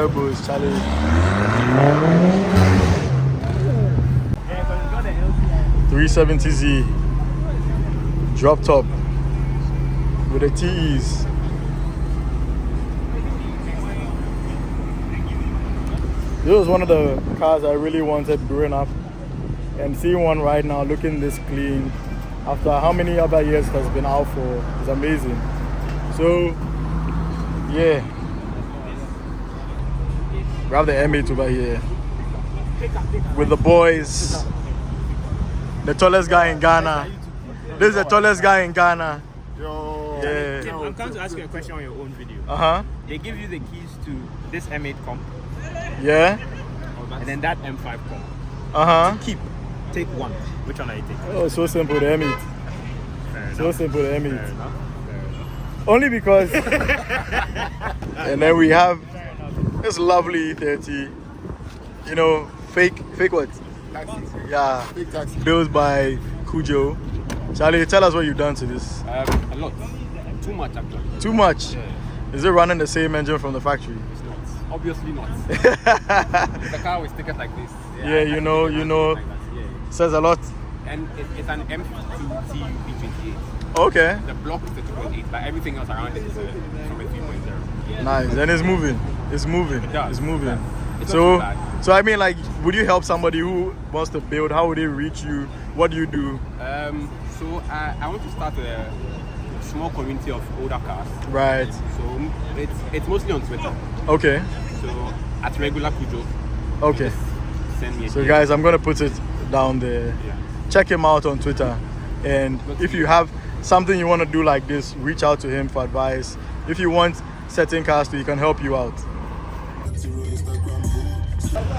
turbos, Charlie. 370Z drop top with the TEs. This was one of the cars I really wanted growing up, and seeing one right now looking this clean after how many other years it has been out for is amazing. So yeah, we have the M8 over here with the boys. The tallest guy in Ghana. This is the tallest guy in Ghana. Yo. Yeah. Tim, I'm coming to ask you a question on your own video. They give you the keys to this M8 comp. Yeah. And then that M5 comp. Keep. Take one. Which one are you taking? Oh, so simple, the M8. Fair So enough. simple, the M8. Fair enough. Fair enough. Only because. And then we have this lovely E30. You know, fake what? Taxi. Yeah. Big taxi. Built by Cujo. Charlie, tell us what you've done to this. A lot. Too much actually. Too much? Yeah. Is it running the same engine from the factory? It's not. Obviously not. The car with stickers like this. Yeah, you know. Like that. Yeah. Says a lot. And it's an M52 V28. Okay. The block is the 2.8, but everything else around it is from a 3.0. Nice. And it's moving. It's moving. does. It's moving. It's So, not too bad. so I mean, like, would you help somebody who wants to build? How would they reach you? What do you do? So I want to start a small community of older cars. Right. So it's mostly on Twitter. Okay. So at regular Cujo. Okay. Just send me a So DM. guys, I'm gonna put it down there. Yeah. Check him out on Twitter. And if you have something you want to do like this, reach out to him for advice. If you want certain cars to, he can help you out.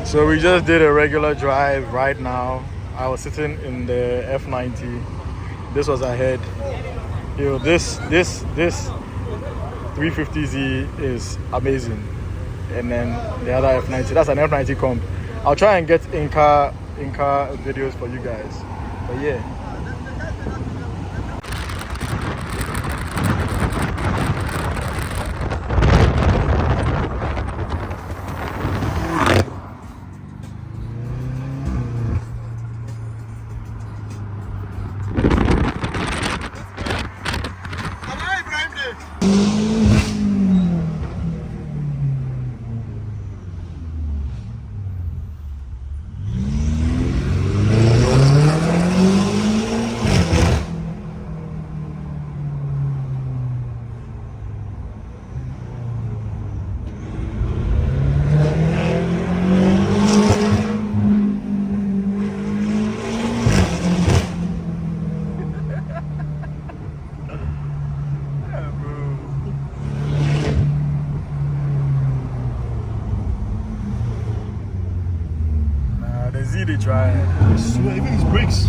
So we just did a regular drive right now. I was sitting in the F90. This was ahead. Yo, this 350Z is amazing. And then the other F90, that's an F90 comp. I'll try and get in-car videos for you guys. But yeah. They try. I swear, even his brakes.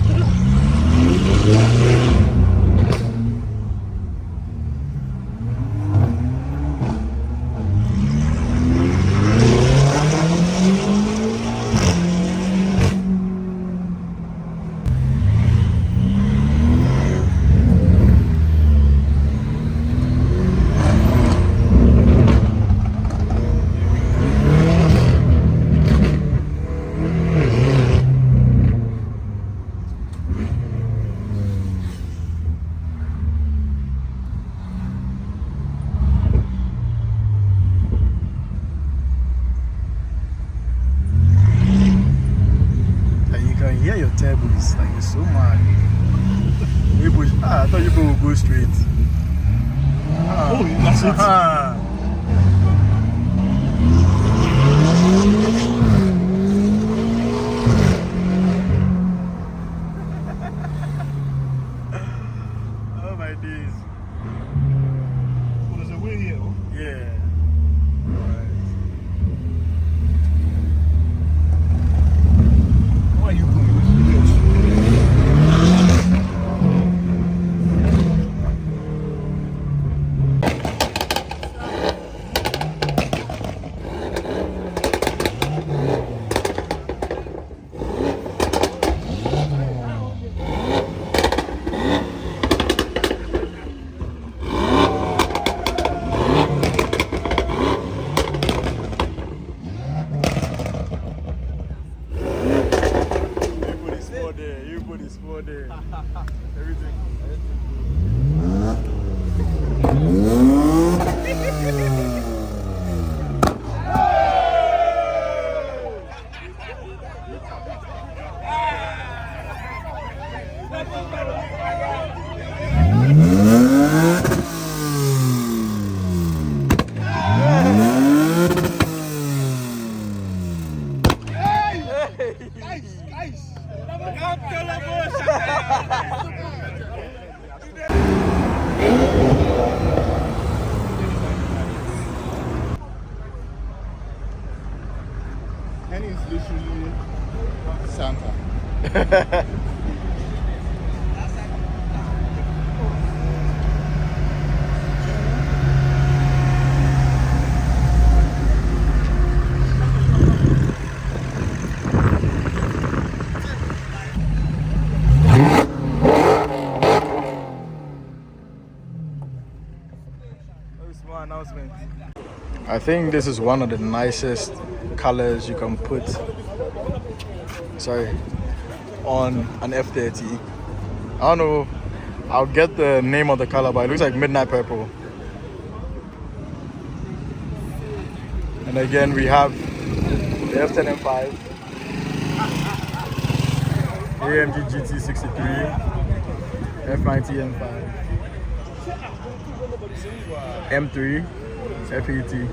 Turbos, like it's so mad. I thought you would go straight. Oh, that's it. Oh my days. Well, there's a way here. Oh? Yeah. Why are you going? is for there. Everything. Henny is literally Santa. Small announcement. I think this is one of the nicest colors you can put on an F30. I don't know, I'll get the name of the color, but it looks like midnight purple. And again we have the F10 M5, AMG GT63, F90 M5, M3, F80.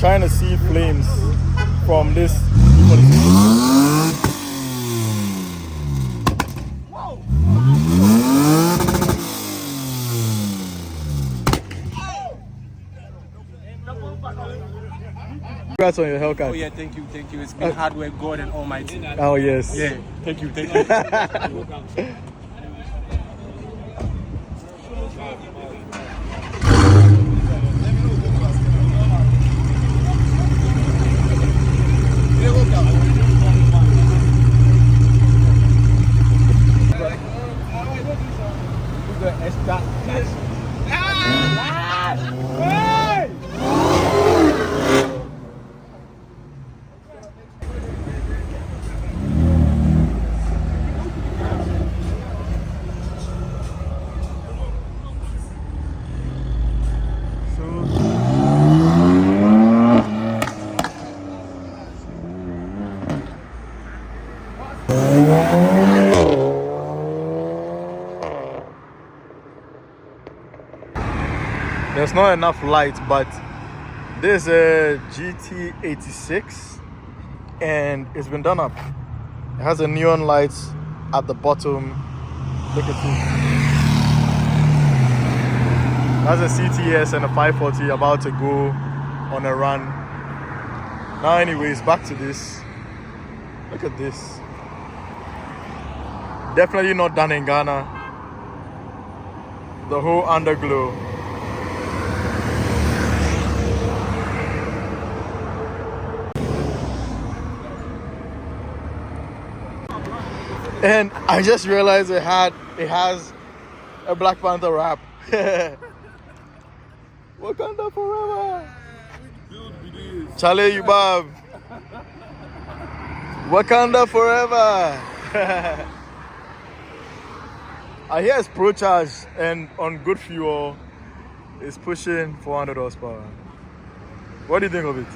Trying to see flames from this E46. Congrats on your hellcat. Oh yeah, thank you. It's been hard work, God and Almighty. Oh yes. Yeah, thank you. There's not enough light, but this is a GT86 and it's been done up. It has a neon lights at the bottom. Look at this. That's a CTS and a 540 about to go on a run. Now anyways, back to this. Look at this. Definitely not done in Ghana. The whole underglow. And I just realized it has a Black Panther wrap. Wakanda forever. Charlie Yubab. Wakanda forever. I hear it's pro charge and on good fuel it's pushing 400 horsepower. What do you think of it?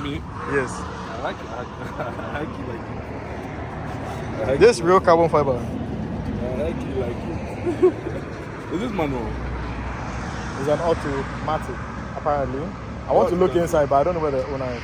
Me? Yes. I like it. I like it like it. This real carbon fiber. I like it like it. Is this manual? It's an automatic, apparently. I want to look inside, but I don't know where the owner is.